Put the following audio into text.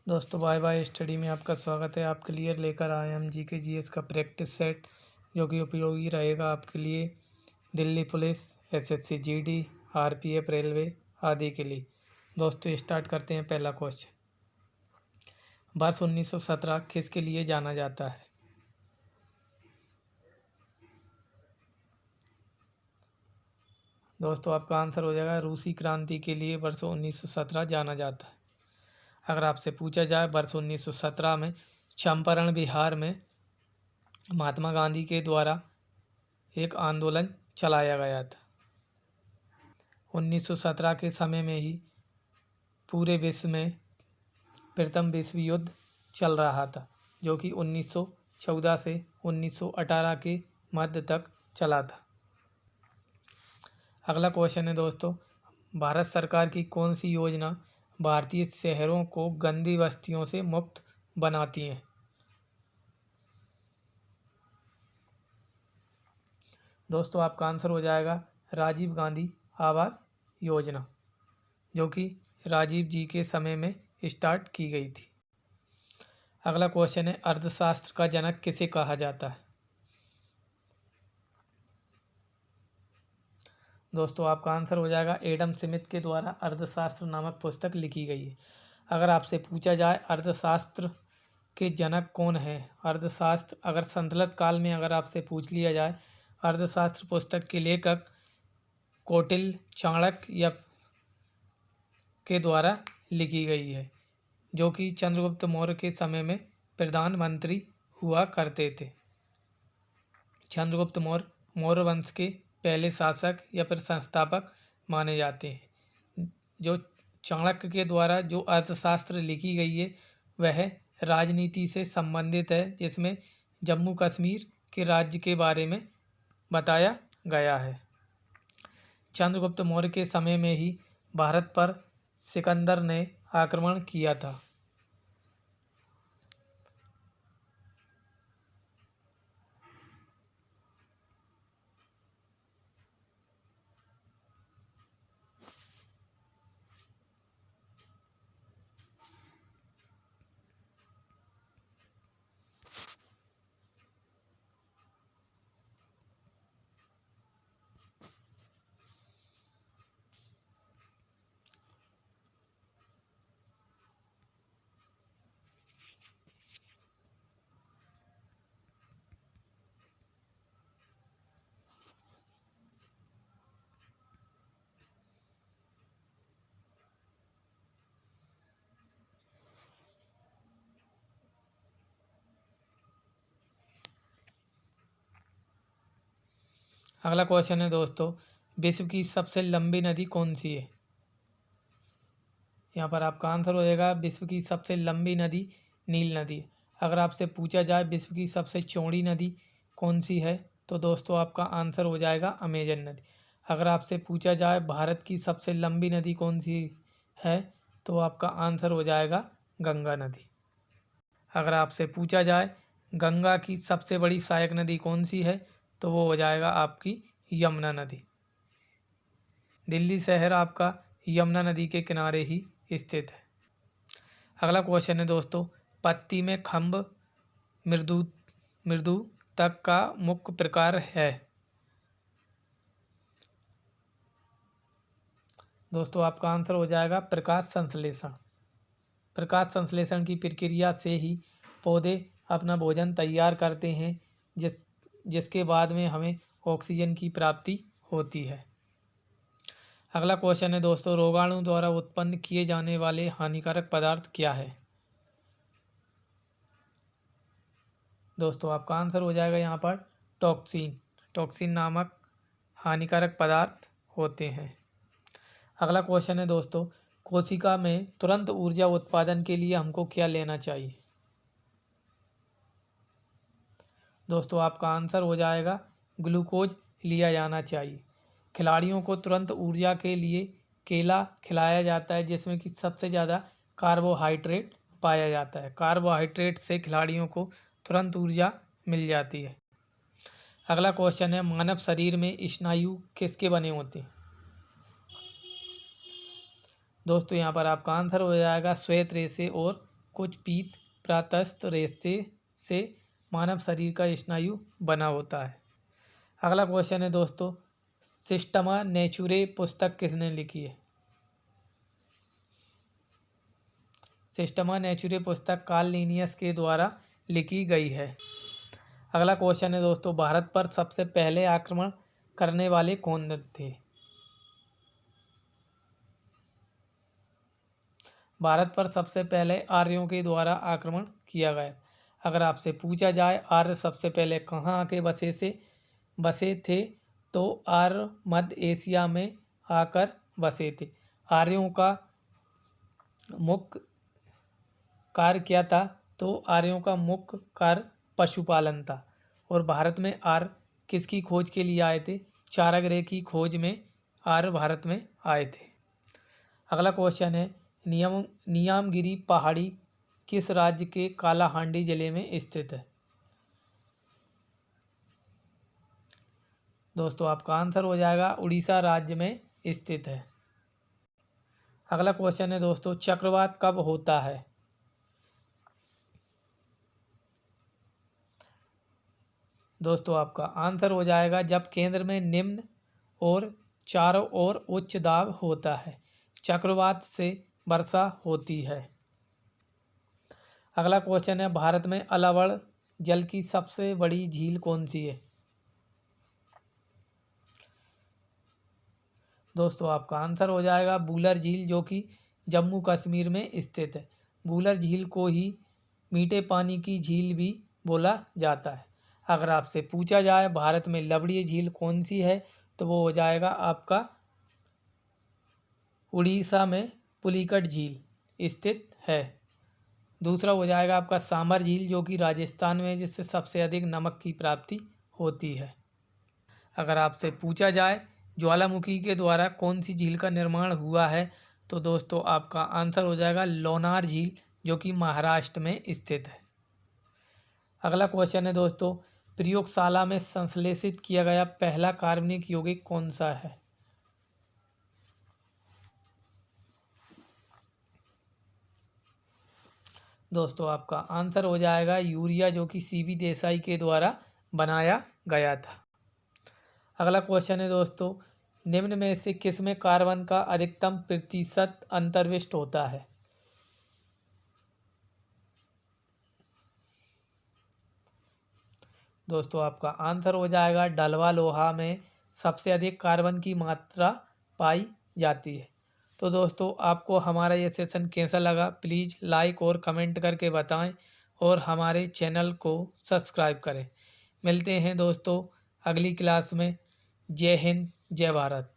दोस्तों bye bye study में आपका स्वागत है। आपके लिए लेकर आए हम जीके जीएस का प्रैक्टिस सेट जो कि उपयोगी रहेगा आपके लिए Delhi police, SSC GD, RPF, railway आदि के लिए। दोस्तों स्टार्ट करते हैं। पहला क्वेश्चन, वर्ष 1917 किसके लिए जाना जाता है? दोस्तों आपका आंसर हो जाएगा रूसी क्रांति के लिए वर्ष 1917 जाना जाता है। अगर आपसे पूछा जाए वर्ष 1917 में चंपारण बिहार में महात्मा गांधी के द्वारा एक आंदोलन चलाया गया था। 1917 के समय में ही पूरे विश्व में प्रथम विश्व युद्ध चल रहा था जो कि 1914 से 1918 के मध्य तक चला था। अगला क्वेश्चन है दोस्तों, भारत सरकार की कौन सी योजना भारतीय शहरों को गंदी बस्तियों से मुक्त बनाती है? दोस्तों आपका आंसर हो जाएगा राजीव गांधी आवास योजना जो कि राजीव जी के समय में स्टार्ट की गई थी। अगला क्वेश्चन है, अर्थशास्त्र का जनक किसे कहा जाता है? दोस्तों आपका आंसर हो जाएगा एडम स्मिथ के द्वारा अर्थशास्त्र नामक पुस्तक लिखी गई है। अगर आपसे पूछा जाए अर्थशास्त्र के जनक कौन है, अर्थशास्त्र अगर संतलत काल में अगर आपसे पूछ लिया जाए, अर्थशास्त्र पुस्तक के लेखक कौटिल्य चाणक्य या के द्वारा लिखी गई है जो कि चंद्रगुप्त मौर्य के समय में प्रधानमंत्री हुआ करते थे। चंद्रगुप्त मौर्य मौर्य वंश के पहले शासक या फिर संस्थापक माने जाते हैं। जो चाणक्य के द्वारा जो अर्थशास्त्र लिखी गई है वह राजनीति से संबंधित है, जिसमें जम्मू कश्मीर के राज्य के बारे में बताया गया है। चंद्रगुप्त मौर्य के समय में ही भारत पर सिकंदर ने आक्रमण किया था। अगला क्वेश्चन है दोस्तों, विश्व की सबसे लंबी नदी कौन सी है? यहाँ पर आपका आंसर हो जाएगा विश्व की सबसे लंबी नदी नील नदी। अगर आपसे पूछा जाए विश्व की सबसे चौड़ी नदी कौन सी है, तो दोस्तों आपका आंसर हो जाएगा अमेजन नदी। अगर आपसे पूछा जाए भारत की सबसे लंबी नदी कौन सी है, तो आपका आंसर हो जाएगा गंगा नदी। अगर आपसे पूछा जाए गंगा की सबसे बड़ी सहायक नदी कौन सी है, तो वो हो जाएगा आपकी यमुना नदी। दिल्ली शहर आपका यमुना नदी के किनारे ही स्थित है। अगला क्वेश्चन है दोस्तों, पत्ती में खम्भ मृदु मृदु तक का मुख्य प्रकार है? दोस्तों आपका आंसर हो जाएगा प्रकाश संश्लेषण। प्रकाश संश्लेषण की प्रक्रिया से ही पौधे अपना भोजन तैयार करते हैं, जिसके बाद में हमें ऑक्सीजन की प्राप्ति होती है। अगला क्वेश्चन है दोस्तों, रोगाणु द्वारा उत्पन्न किए जाने वाले हानिकारक पदार्थ क्या है? दोस्तों आपका आंसर हो जाएगा यहाँ पर टॉक्सिन। टॉक्सिन नामक हानिकारक पदार्थ होते हैं। अगला क्वेश्चन है दोस्तों, कोशिका में तुरंत ऊर्जा उत्पादन के लिए हमको क्या लेना चाहिए? दोस्तों आपका आंसर हो जाएगा ग्लूकोज लिया जाना चाहिए। खिलाड़ियों को तुरंत ऊर्जा के लिए केला खिलाया जाता है, जिसमें कि सबसे ज़्यादा कार्बोहाइड्रेट पाया जाता है। कार्बोहाइड्रेट से खिलाड़ियों को तुरंत ऊर्जा मिल जाती है। अगला क्वेश्चन है, मानव शरीर में स्नायु किसके बने होते हैं? दोस्तों यहाँ पर आपका आंसर हो जाएगा श्वेत रेशे और कुछ पीत प्रातस्थ रेस्ते से मानव शरीर का स्नायु बना होता है। अगला क्वेश्चन है दोस्तों, सिस्टमा नेचुरे पुस्तक किसने लिखी है? सिस्टमा नेचुरे पुस्तक कार्ल लिनियस के द्वारा लिखी गई है। अगला क्वेश्चन है दोस्तों, भारत पर सबसे पहले आक्रमण करने वाले कौन थे? भारत पर सबसे पहले आर्यों के द्वारा आक्रमण किया गया। अगर आपसे पूछा जाए आर्य सबसे पहले कहाँ आके बसे थे, तो आर्य मध्य एशिया में आकर बसे थे। आर्यों का मुख्य कार्य क्या था? तो आर्यों का मुख्य कार्य पशुपालन था। और भारत में आर्य किसकी खोज के लिए आए थे? चाराग्रह की खोज में आर्य भारत में आए थे। अगला क्वेश्चन है, नियामगिरी पहाड़ी किस राज्य के कालाहांडी जिले में स्थित है? दोस्तों आपका आंसर हो जाएगा उड़ीसा राज्य में स्थित है। अगला क्वेश्चन है दोस्तों, चक्रवात कब होता है? दोस्तों आपका आंसर हो जाएगा जब केंद्र में निम्न और चारों ओर उच्च दाब होता है। चक्रवात से वर्षा होती है। अगला क्वेश्चन है, भारत में अलावड़ जल की सबसे बड़ी झील कौन सी है? दोस्तों आपका आंसर हो जाएगा वूलर झील, जो कि जम्मू कश्मीर में स्थित है। वूलर झील को ही मीठे पानी की झील भी बोला जाता है। अगर आपसे पूछा जाए भारत में लवणीय झील कौन सी है, तो वो हो जाएगा आपका उड़ीसा में पुलिकट झील स्थित है। दूसरा हो जाएगा आपका सामर झील, जो कि राजस्थान में, जिससे सबसे अधिक नमक की प्राप्ति होती है। अगर आपसे पूछा जाए ज्वालामुखी के द्वारा कौन सी झील का निर्माण हुआ है, तो दोस्तों आपका आंसर हो जाएगा लोनार झील, जो कि महाराष्ट्र में स्थित है। अगला क्वेश्चन है दोस्तों, प्रयोगशाला में संश्लेषित किया गया पहला कार्बनिक यौगिक कौन सा है? दोस्तों आपका आंसर हो जाएगा यूरिया, जो कि सीवी देसाई के द्वारा बनाया गया था। अगला क्वेश्चन है दोस्तों, निम्न में से किस में कार्बन का अधिकतम प्रतिशत अंतर्विष्ट होता है? दोस्तों आपका आंसर हो जाएगा डलवा लोहा में सबसे अधिक कार्बन की मात्रा पाई जाती है। तो दोस्तों आपको हमारा ये सेशन कैसा लगा, प्लीज़ लाइक और कमेंट करके बताएं और हमारे चैनल को सब्सक्राइब करें। मिलते हैं दोस्तों अगली क्लास में। जय हिंद, जय भारत।